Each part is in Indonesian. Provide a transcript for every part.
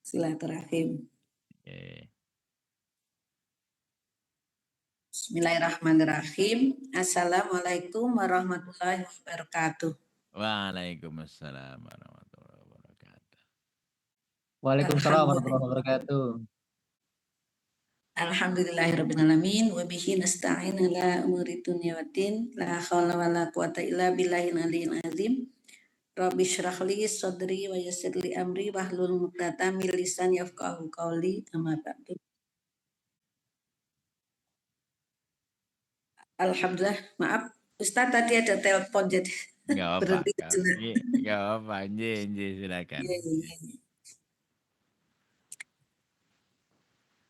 silaturahim. Okay. Bismillahirrahmanirrahim. Assalamualaikum warahmatullahi wabarakatuh. Waalaikumsalam warahmatullahi wabarakatuh. Waalaikumsalam warahmatullahi wabarakatuh. Alhamdulillahirrabbilalamin. Wa bihi nasta'in ala umuri dunya waddin. La hawla wa la quwata illa billahil aliyyil azim. Rabbi shrah li sadri wa yassir li amri wahlul 'uqdatam min lisani yafqahu qawli. Amma ba'du. Alhamdulillah, maaf Ustaz tadi ada telepon jadi Enggak berhenti apa-apa. sejenak. Enggak apa-apa. Nji, silakan. Iya.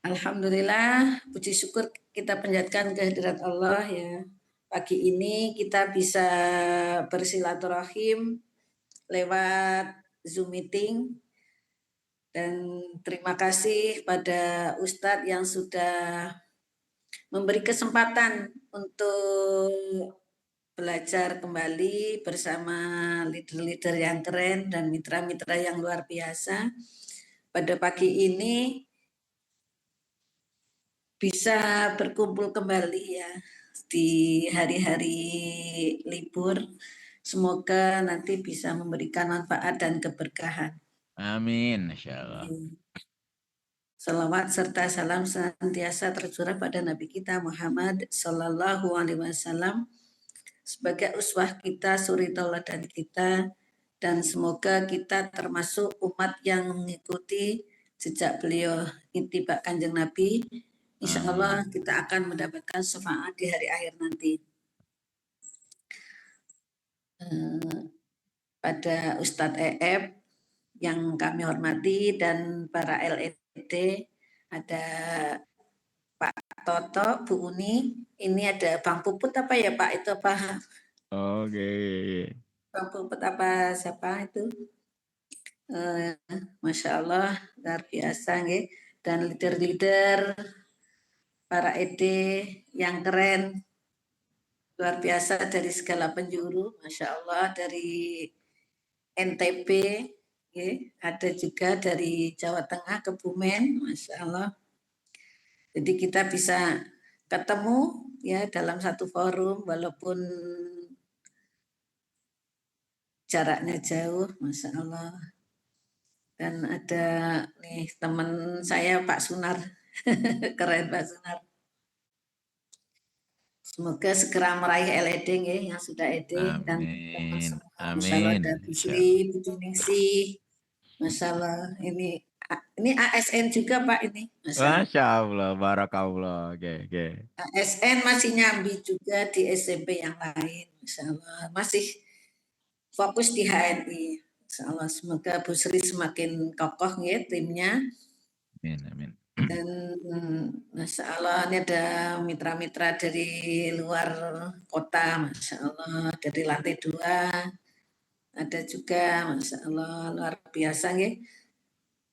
Alhamdulillah, puji syukur kita panjatkan kehadirat Allah ya. Pagi ini kita bisa bersilaturahim lewat Zoom meeting dan terima kasih pada Ustadz yang sudah memberi kesempatan untuk belajar kembali bersama leader-leader yang keren dan mitra-mitra yang luar biasa. Pada pagi ini bisa berkumpul kembali ya di hari-hari libur. Semoga nanti bisa memberikan manfaat dan keberkahan. Amin, insyaallah. Salawat serta salam senantiasa tercurah pada Nabi kita Muhammad Sallallahu Alaihi Wasallam sebagai uswah kita, suri tauladan kita, dan semoga kita termasuk umat yang mengikuti jejak beliau ittiba Kanjeng Nabi. Insya Allah kita akan mendapatkan syafaat di hari akhir nanti. Pada Ustadz EF yang kami hormati dan para LED, ada Pak Toto, Bu Uni, ini ada Bang Puput apa ya Pak? Itu apa? Oke. Bang Puput apa siapa itu? Masya Allah, luar biasa nggih. Dan leader-leader, para ED yang keren, luar biasa dari segala penjuru, Masya Allah, dari NTB, ada juga dari Jawa Tengah, Kebumen, Masya Allah. Jadi kita bisa ketemu ya dalam satu forum, walaupun jaraknya jauh, Masya Allah. Dan ada nih teman saya Pak Sunar, keren Pak Sunar. Semoga segera meraih LED yang sudah ED dan teman semua. Masalah ada Bisri, Bu Ningsih, masalah ini ASN juga Pak ini. Masya Allah, barakallah. Oke. ASN masih nyambi juga di SMP yang lain, Masya Allah. Masih fokus di HNI. Masya Allah, semoga Bu Sri semakin kokoh ya timnya. Amin. Dan Masya Allah ini ada mitra-mitra dari luar kota, Masya Allah, dari lantai 2 ada juga, Masya Allah, luar biasa ya.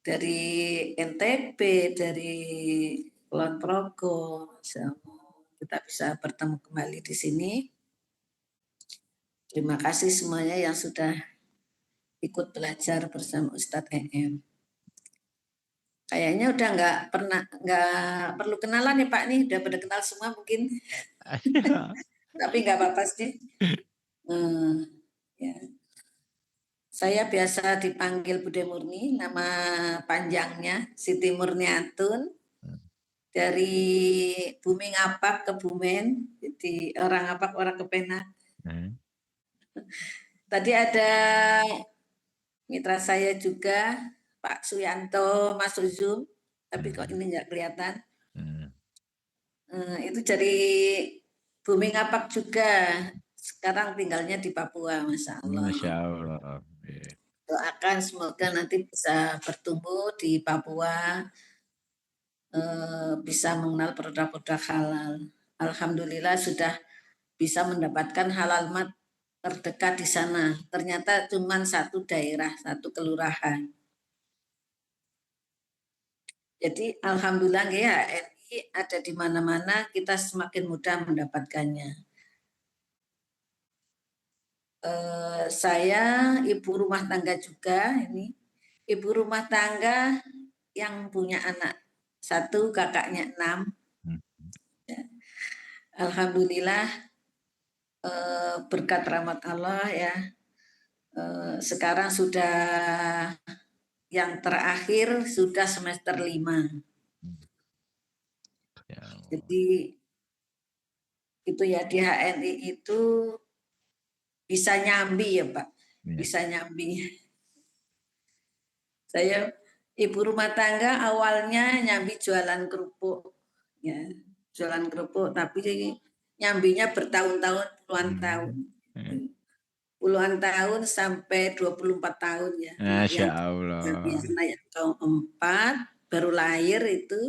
Dari NTB, dari Kulon Progo, Masya Allah, kita bisa bertemu kembali di sini. Terima kasih semuanya yang sudah ikut belajar bersama Ustadz EM. Kayaknya udah nggak perlu kenalan ya Pak nih, udah pada kenal semua mungkin. Tapi nggak apa-apa sih. Ya. Saya biasa dipanggil Bude Murni, nama panjangnya Siti Murniatun. Dari Bumi Ngapak, Kebumen, jadi orang Ngapak, orang Kepenak. Tadi ada mitra saya juga, Pak Suyanto masuk Zoom, tapi kok ini nggak kelihatan. Itu dari Bumi Ngapak juga, sekarang tinggalnya di Papua, Masya Allah. Masya Allah. Doakan semoga nanti bisa bertumbuh di Papua, bisa mengenal produk-produk halal. Alhamdulillah sudah bisa mendapatkan halal mat terdekat di sana. Ternyata cuma satu daerah, satu kelurahan. Jadi alhamdulillah ya HNI ada di mana-mana, kita semakin mudah mendapatkannya. Saya ibu rumah tangga juga ini. Ibu rumah tangga yang punya anak 1, kakaknya 6. Ya. Alhamdulillah berkat rahmat Allah ya. Sekarang sudah yang terakhir sudah semester 5. Ya Allah. Jadi itu ya di HNI itu bisa nyambi ya Pak, Ya. bisa nyambi. Saya ibu rumah tangga awalnya nyambi jualan kerupuk, ya jualan kerupuk, tapi nyambinya bertahun-tahun, puluhan tahun, puluhan tahun sampai 24 tahun ya. Anak Masya yang Allah. anak yang keempat baru lahir itu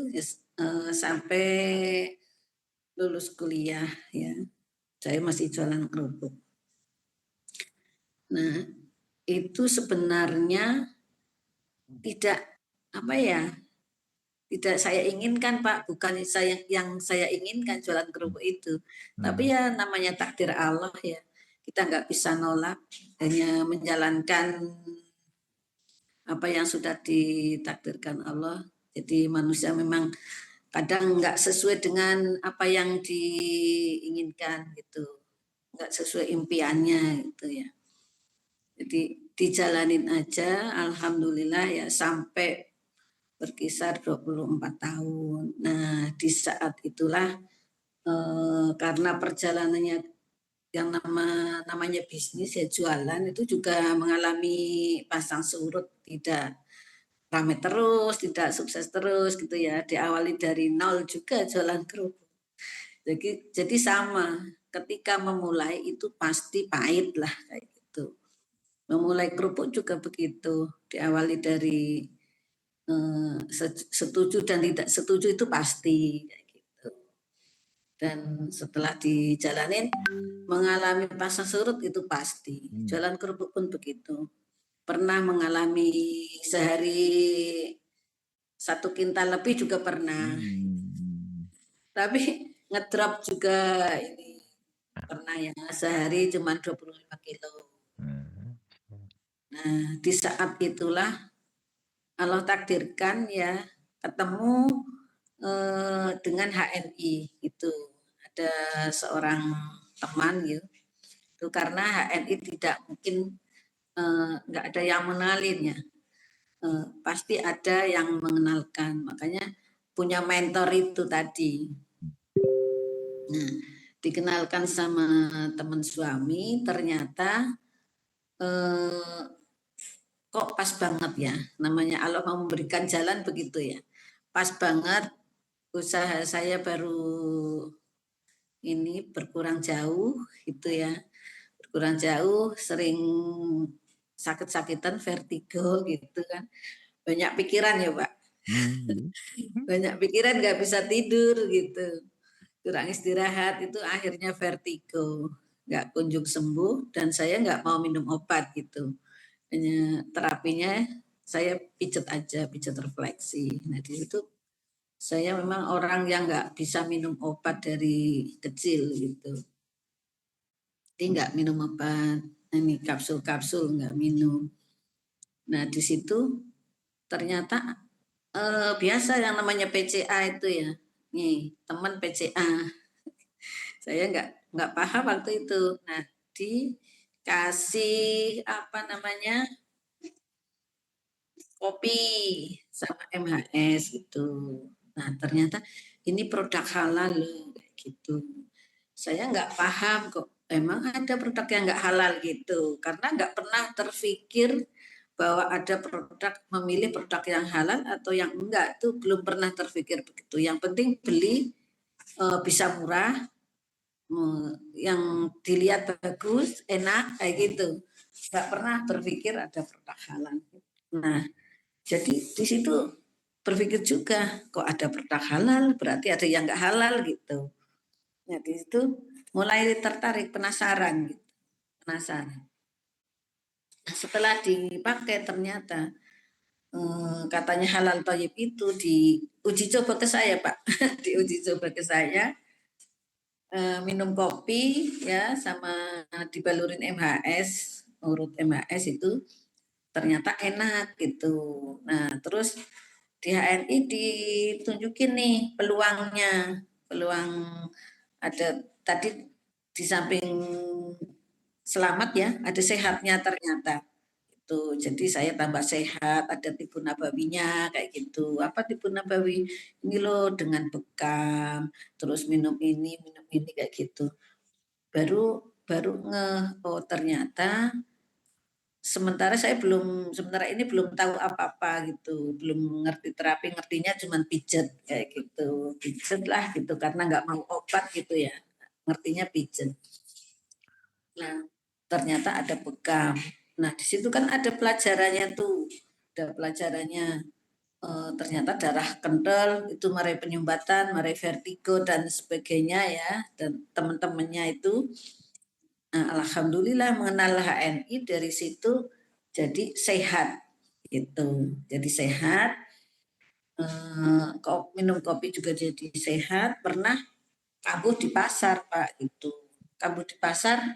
sampai lulus kuliah ya. Saya masih jualan kerupuk. Nah, itu sebenarnya tidak apa ya? Tidak saya inginkan Pak, bukan saya yang saya inginkan jualan kerupuk itu. Tapi ya namanya takdir Allah ya. Kita nggak bisa nolak, hanya menjalankan apa yang sudah ditakdirkan Allah. Jadi manusia memang kadang nggak sesuai dengan apa yang diinginkan gitu, nggak sesuai impiannya gitu ya. Jadi dijalanin aja, alhamdulillah ya sampai berkisar 24 tahun. Nah, di saat itulah karena perjalanannya yang namanya bisnis ya jualan itu juga mengalami pasang surut, tidak ramai terus, tidak sukses terus gitu ya. Diawali dari nol juga jualan kerupuk. Jadi sama, ketika memulai itu pasti pahit lah kayak gitu. Memulai kerupuk juga begitu, diawali dari setuju dan tidak setuju itu pasti kayak gitu. Dan setelah dijalanin mengalami pasang surut itu pasti. Jualan kerupuk pun begitu. Pernah mengalami sehari 1 kintal lebih juga pernah. Tapi ngedrop juga ini pernah ya sehari cuma 25 kilo. Nah di saat itulah Allah takdirkan ya ketemu dengan HNI itu ada seorang teman gitu. Itu karena HNI tidak mungkin nggak ada yang mengenalin ya. Pasti ada yang mengenalkan, makanya punya mentor itu tadi. Nah, dikenalkan sama teman suami, ternyata kok pas banget ya, namanya Allah mau memberikan jalan begitu ya. Pas banget usaha saya baru ini berkurang jauh gitu ya. Berkurang jauh, sering sakit-sakitan, vertigo gitu kan. Banyak pikiran ya Pak. Banyak pikiran nggak bisa tidur gitu. Kurang istirahat itu akhirnya vertigo. Nggak kunjung sembuh dan saya nggak mau minum obat gitu. Hanya terapinya saya pijet aja, pijet refleksi. Nah di situ saya memang orang yang nggak bisa minum obat dari kecil gitu. Jadi nggak minum obat, ini kapsul-kapsul nggak minum. Nah di situ ternyata biasa yang namanya PCA itu ya, nih teman PCA. Saya nggak paham waktu itu. Nah dikasih apa namanya kopi sama MHS gitu. Nah ternyata ini produk halal loh gitu. Saya nggak paham kok. Emang ada produk yang nggak halal gitu. Karena nggak pernah terpikir bahwa ada produk memilih produk yang halal atau yang enggak itu belum pernah terpikir begitu. Yang penting beli bisa murah, yang dilihat bagus, enak kayak gitu. Nggak pernah berpikir ada produk halal. Nah jadi di situ berpikir juga kok ada produk halal berarti ada yang nggak halal gitu. Nah di situ mulai tertarik penasaran gitu, penasaran. Nah, setelah dipakai ternyata katanya halal thayyib itu diuji coba ke saya Pak, diuji coba ke saya minum kopi ya sama dibalurin MHS, urut MHS itu ternyata enak gitu. Nah terus di HNI ditunjukin nih peluangnya, peluang ada tadi di samping selamat ya, ada sehatnya ternyata. Itu. Jadi saya tambah sehat, ada tibu nabawinya kayak gitu. Apa tibu nabawi? Ini loh dengan bekam, terus minum ini kayak gitu. Baru baru oh ternyata sementara ini belum tahu apa-apa gitu, belum ngerti terapi, ngertinya cuma pijet kayak gitu, pijet lah gitu karena nggak mau obat gitu ya, ngertinya pijet. Nah ternyata ada bekam. Nah di situ kan ada pelajarannya tuh, ada pelajarannya. Ternyata darah kental itu meraih penyumbatan, meraih vertigo dan sebagainya ya, dan teman-temannya itu. Nah, alhamdulillah mengenal HNI dari situ jadi sehat gitu. Jadi sehat, minum kopi juga jadi sehat. Pernah kambuh di pasar Pak itu. Kambuh di pasar,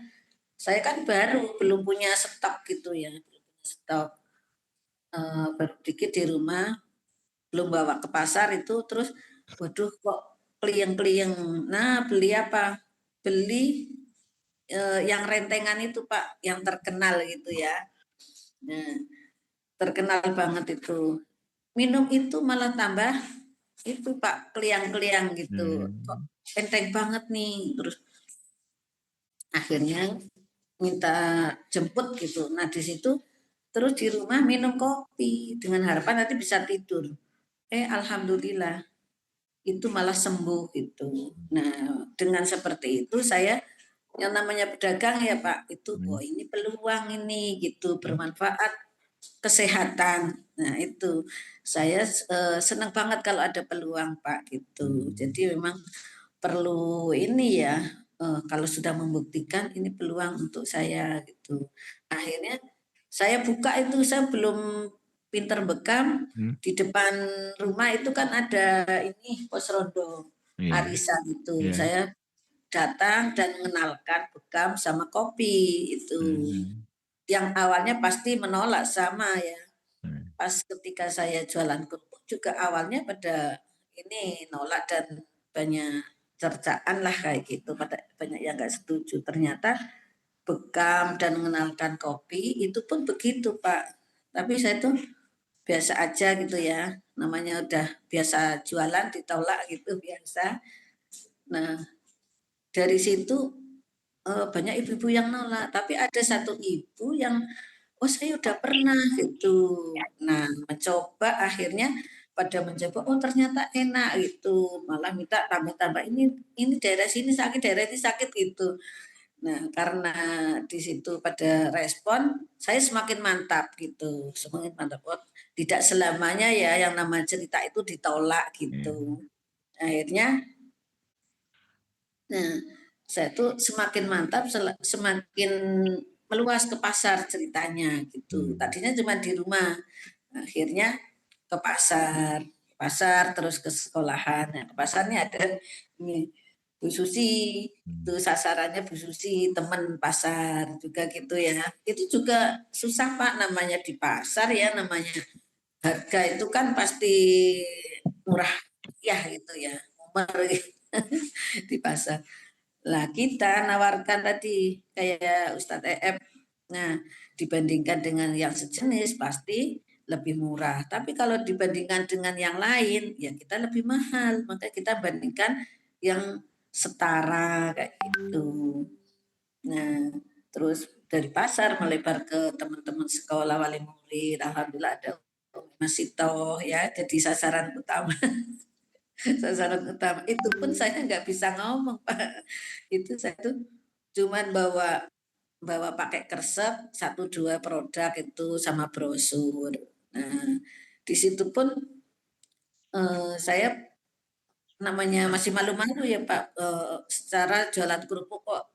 saya kan belum punya stok gitu ya, belum punya stok. Baru dikit di rumah, belum bawa ke pasar itu, terus waduh kok kliyeng-kliyeng. Nah beli apa? Beli yang rentengan itu Pak, yang terkenal gitu ya. Nah, terkenal banget itu. Minum itu malah tambah itu Pak, kliang-kliang gitu. Kok enteng banget nih. Terus akhirnya minta jemput gitu. Nah, di situ terus di rumah minum kopi dengan harapan nanti bisa tidur. Alhamdulillah itu malah sembuh gitu. Nah, dengan seperti itu saya yang namanya pedagang ya Pak, itu ini peluang ini gitu, bermanfaat kesehatan. Nah, itu saya senang banget kalau ada peluang Pak gitu. Jadi memang perlu ini ya, kalau sudah membuktikan ini peluang untuk saya gitu. Akhirnya saya buka itu, saya belum pinter bekam, di depan rumah itu kan ada ini pos rondo arisan itu. Saya datang dan mengenalkan bekam sama kopi itu. Yang awalnya pasti menolak sama ya. Pas ketika saya jualan kerupuk juga awalnya pada ini nolak dan banyak cercaan lah kayak gitu, banyak yang nggak setuju. Ternyata bekam dan mengenalkan kopi itu pun begitu Pak. Tapi saya tuh biasa aja gitu ya, namanya udah biasa jualan ditolak gitu biasa. Nah dari situ banyak ibu-ibu yang nolak, tapi ada satu ibu yang oh saya udah pernah gitu. Nah mencoba akhirnya pada mencoba oh ternyata enak gitu, malah minta tambah-tambah ini daerah sini sakit, daerah ini sakit gitu. Nah karena di situ pada respon saya semakin mantap gitu, semakin mantap. Oh, tidak selamanya ya yang nama cerita itu ditolak gitu. Akhirnya nah saya tuh semakin mantap, semakin meluas ke pasar ceritanya gitu. Tadinya cuma di rumah, akhirnya ke pasar terus ke sekolahan. Nah, ke pasarnya ada ini Bu Susi, itu sasarannya Bu Susi, teman pasar juga gitu ya. Itu juga susah Pak namanya di pasar ya, namanya harga itu kan pasti murah ya gitu ya, umur di pasar. Lah kita nawarkan tadi kayak Ustadz EF. Nah, dibandingkan dengan yang sejenis pasti lebih murah. Tapi kalau dibandingkan dengan yang lain, ya kita lebih mahal. Maka kita bandingkan yang setara kayak gitu. Nah, terus dari pasar melebar ke teman-teman sekolah wali murid. Alhamdulillah ada Mas Sito ya, jadi sasaran utama. Sasaran utama itu pun saya nggak bisa ngomong Pak, itu saya tuh cuman bawa bawa pakai kresek 1-2 produk itu sama brosur. Nah di situ pun saya namanya masih malu-malu ya Pak, secara jualan kerupuk kok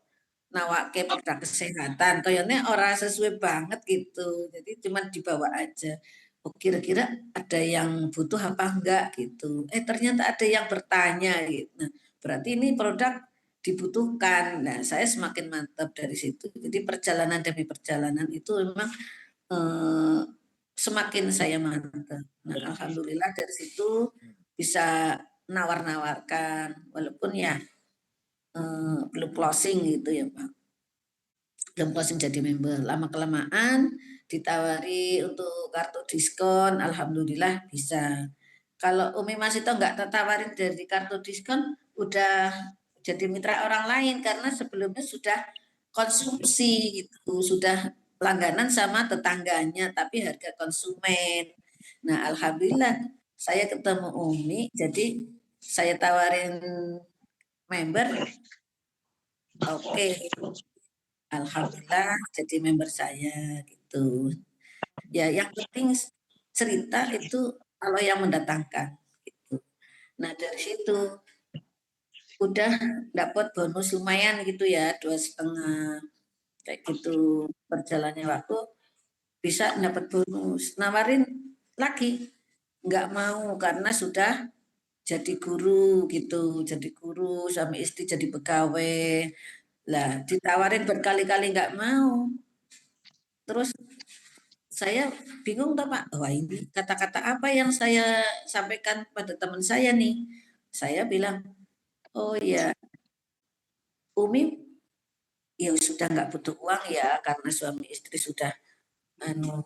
nawake produk kesehatan, kayaknya orang sesuai banget gitu, jadi cuman dibawa aja. Oh, kira-kira ada yang butuh apa enggak gitu. Ternyata ada yang bertanya gitu. Nah, berarti ini produk dibutuhkan. Nah, saya semakin mantap dari situ. Jadi perjalanan demi perjalanan itu memang eh, semakin saya mantap. Nah, alhamdulillah dari situ bisa nawar-nawarkan, walaupun ya belum closing gitu ya Pak. Belum closing jadi member. Lama kelamaan ditawari untuk kartu diskon, alhamdulillah bisa. Kalau Umi Mas itu nggak tertawarin dari kartu diskon, udah jadi mitra orang lain karena sebelumnya sudah konsumsi gitu, sudah langganan sama tetangganya, tapi harga konsumen. Nah, alhamdulillah saya ketemu Umi, jadi saya tawarin member, oke, alhamdulillah jadi member saya gitu. Ya, yang penting cerita itu kalau yang mendatangkan. Gitu. Nah dari situ udah dapat bonus lumayan gitu ya 2,5 kayak gitu berjalannya waktu bisa dapat bonus nawarin lagi nggak mau karena sudah jadi guru gitu jadi guru suami istri jadi pegawai lah ditawarin berkali-kali nggak mau terus saya bingung toh Pak wah ini kata-kata apa yang saya sampaikan pada teman saya nih saya bilang oh ya Umi ya sudah nggak butuh uang ya karena suami istri sudah anu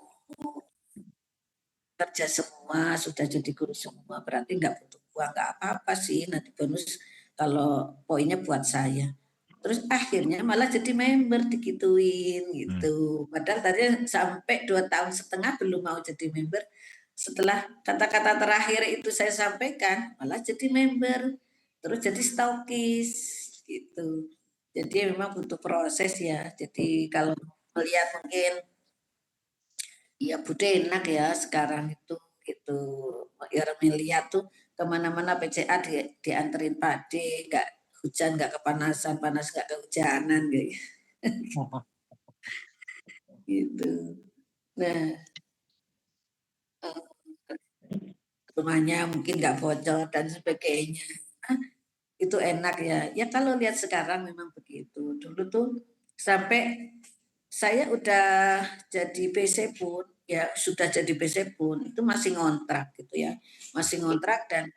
kerja semua sudah jadi guru semua berarti nggak butuh uang nggak apa-apa sih nanti bonus kalau poinnya buat saya terus akhirnya malah jadi member digituin gitu padahal tadi sampai 2,5 tahun belum mau jadi member setelah kata-kata terakhir itu saya sampaikan malah jadi member terus jadi stalkis gitu jadi memang butuh proses ya jadi kalau melihat mungkin ya Bude enak ya sekarang itu gitu ya lihat tuh kemana-mana PCA dianterin pade nggak hujan nggak kepanasan panas nggak kehujanan gitu nah rumahnya mungkin nggak bocor dan sebagainya itu enak ya ya kalau lihat sekarang memang begitu dulu tuh sampai saya udah jadi PC pun ya sudah jadi PC pun itu masih ngontrak gitu ya masih ngontrak dan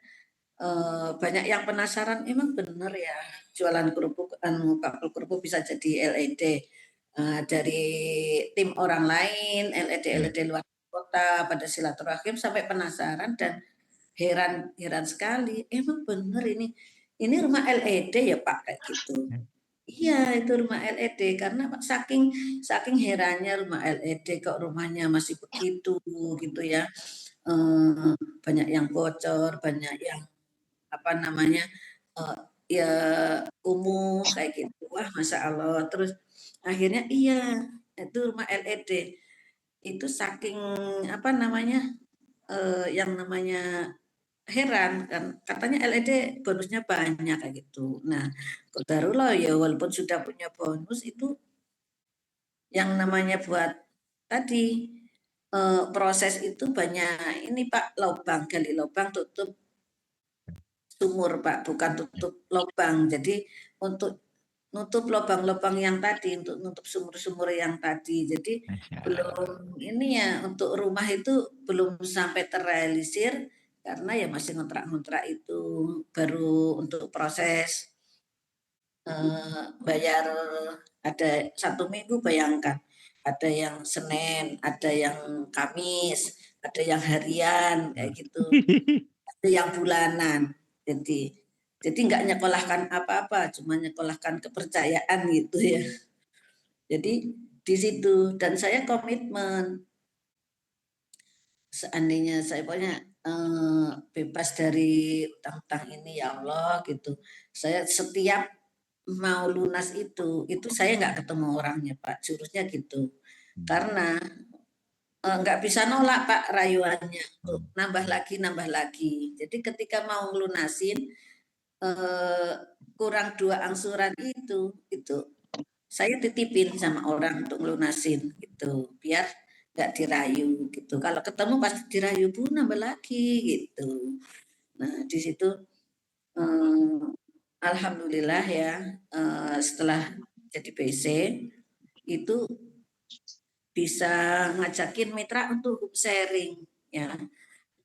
banyak yang penasaran emang bener ya jualan kerupuk kapal kerupuk bisa jadi LED dari tim orang lain LED luar kota pada silaturahim sampai penasaran dan heran sekali emang bener ini rumah LED ya Pak kayak gitu. Iya, itu rumah LED karena saking saking herannya rumah LED kok rumahnya masih begitu gitu ya. Banyak yang bocor, banyak yang apa namanya ya kumuh kayak gitu. Wah, Masya Allah. Terus akhirnya iya, itu rumah LED itu saking apa namanya yang namanya heran kan katanya LED bonusnya banyak kayak gitu. Nah, barulah ya walaupun sudah punya bonus itu yang namanya buat tadi proses itu banyak ini Pak lubang gali lubang tutup sumur Pak bukan tutup lubang. Jadi untuk nutup lubang-lubang yang tadi untuk nutup sumur-sumur yang tadi. Jadi Masya Allah. belum ini ya untuk rumah itu belum sampai terrealisir karena ya masih ngontrak-ngontrak itu baru untuk proses bayar ada 1 minggu bayangkan ada yang Senin, ada yang Kamis, ada yang harian kayak gitu, ada yang bulanan. Jadi nggak nyekolahkan apa-apa, cuma nyekolahkan kepercayaan gitu ya. Jadi di situ dan saya komitmen seandainya saya pokoknya bebas dari utang-utang ini ya Allah gitu. Saya setiap mau lunas itu saya nggak ketemu orangnya Pak, jurusnya gitu. Karena nggak bisa nolak Pak rayuannya untuk nambah lagi. Jadi ketika mau ngelunasin kurang 2 angsuran itu saya titipin sama orang untuk ngelunasin gitu, biar nggak dirayu gitu. Kalau ketemu pasti dirayu Bu nambah lagi gitu. Nah di situ alhamdulillah ya setelah jadi PC itu bisa ngajakin mitra untuk group sharing ya.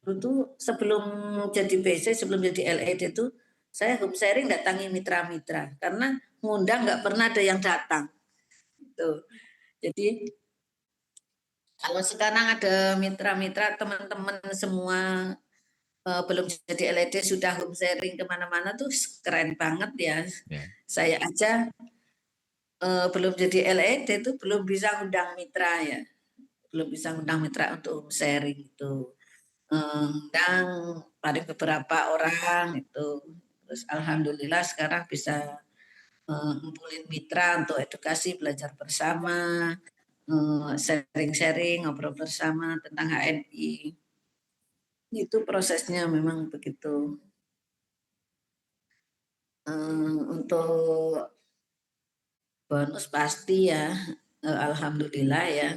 Itu sebelum jadi BC, sebelum jadi LED itu saya group sharing datangi mitra-mitra karena ngundang nggak pernah ada yang datang. Gitu. Jadi kalau sekarang ada mitra-mitra teman-teman semua belum jadi LED sudah home sharing kemana-mana tuh keren banget ya. Yeah. Saya aja belum jadi LED itu belum bisa undang mitra ya, belum bisa undang mitra untuk home sharing itu. Undang paling beberapa orang itu. Terus alhamdulillah sekarang bisa ngumpulin mitra untuk edukasi belajar bersama, sharing-sharing, ngobrol bersama tentang HNI. Itu prosesnya memang begitu. Untuk bonus pasti ya, alhamdulillah ya.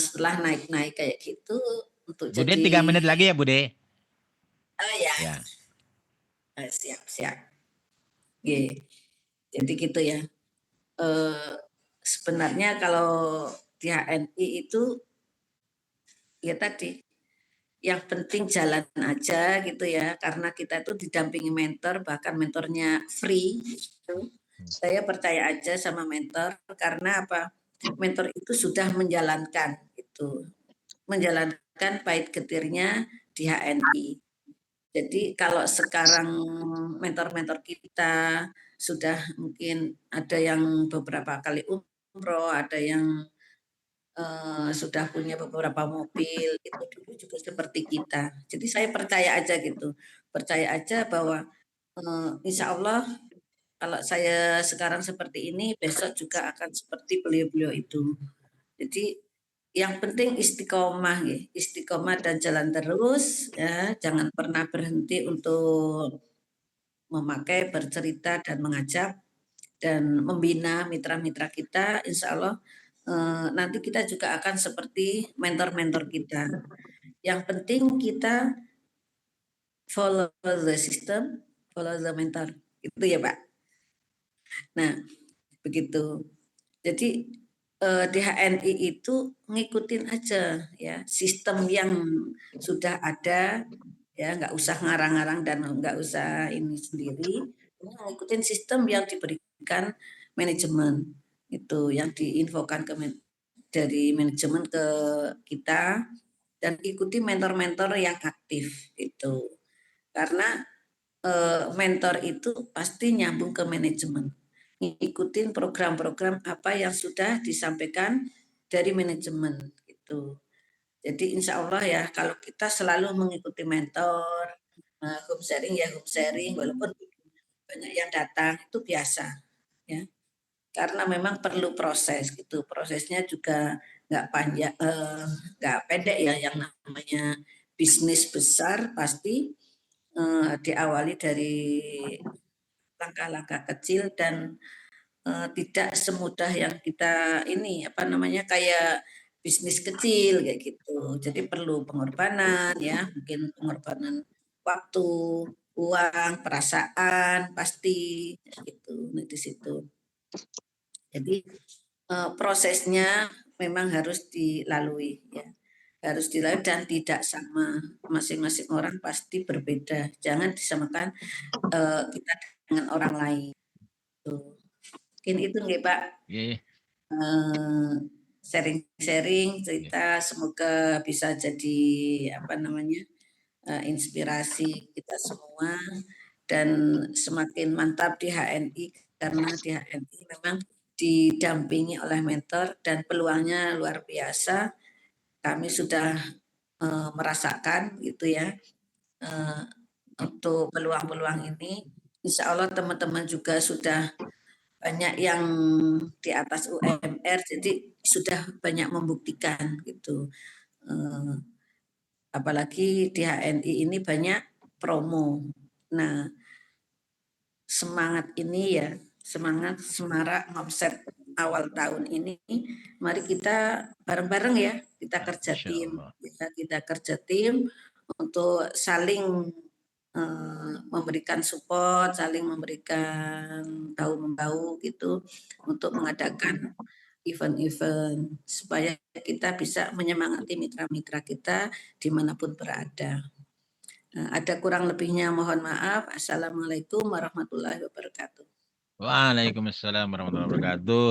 Setelah naik-naik kayak gitu untuk Bude jadi 3 menit lagi ya Bude. ya Ya. siap. Jadi gitu ya. Sebenarnya kalau di HNI itu ya tadi yang penting jalan aja gitu ya, karena kita itu didampingi mentor, bahkan mentornya free gitu. Saya percaya aja sama mentor karena apa? Mentor itu sudah menjalankan itu, menjalankan pahit getirnya di HNI. Jadi kalau sekarang mentor-mentor kita sudah mungkin ada yang beberapa kali umroh, ada yang sudah punya beberapa mobil, itu dulu juga seperti kita. Jadi saya percaya aja gitu, percaya aja bahwa insya Allah kalau saya sekarang seperti ini, besok juga akan seperti beliau-beliau itu. Jadi yang penting istiqomah, ya. Istiqomah dan jalan terus, ya. Jangan pernah berhenti untuk memakai, bercerita dan mengajak dan membina mitra-mitra kita. Insya Allah nanti kita juga akan seperti mentor-mentor kita. Yang penting kita follow the system, follow the mentor. Itu ya Pak. Nah, begitu. Jadi di HNI itu ngikutin aja ya sistem yang sudah ada ya, nggak usah ngarang-ngarang dan nggak usah ini sendiri, ngikutin sistem yang diberikan manajemen itu yang diinfokan dari manajemen ke kita dan ikuti mentor-mentor yang aktif itu karena mentor itu pasti nyambung ke manajemen. Ngikutin program-program apa yang sudah disampaikan dari manajemen itu. Jadi insya Allah ya kalau kita selalu mengikuti mentor, home sharing ya home sharing, walaupun banyak yang datang itu biasa ya. Karena memang perlu proses gitu. Prosesnya juga nggak panjang, nggak pendek ya yang namanya bisnis besar pasti diawali dari langkah-langkah kecil dan tidak semudah yang kita ini apa namanya kayak bisnis kecil kayak gitu. Jadi perlu pengorbanan ya, mungkin pengorbanan waktu, uang, perasaan pasti gitu di situ. Jadi prosesnya memang harus dilalui ya. Harus dilalui dan tidak sama. Masing-masing orang pasti berbeda. Jangan disamakan kita dengan orang lain. Tuh. Mungkin itu nggih Pak. Yeah. Sharing-sharing cerita semoga bisa jadi apa namanya inspirasi kita semua dan semakin mantap di HNI karena di HNI memang didampingi oleh mentor dan peluangnya luar biasa. Kami sudah merasakan gitu ya untuk peluang-peluang ini. Insya Allah teman-teman juga sudah banyak yang di atas UMR, jadi sudah banyak membuktikan gitu. Apalagi di HNI ini banyak promo. Nah, semangat ini ya, semangat semarak omset awal tahun ini, mari kita bareng-bareng ya, kita kerja tim, kita kerja tim untuk saling memberikan support, saling memberikan tahu-membahu gitu untuk mengadakan event-event supaya kita bisa menyemangati mitra-mitra kita dimanapun berada. Ada kurang lebihnya mohon maaf. Assalamualaikum warahmatullahi wabarakatuh. Waalaikumsalam warahmatullahi wabarakatuh.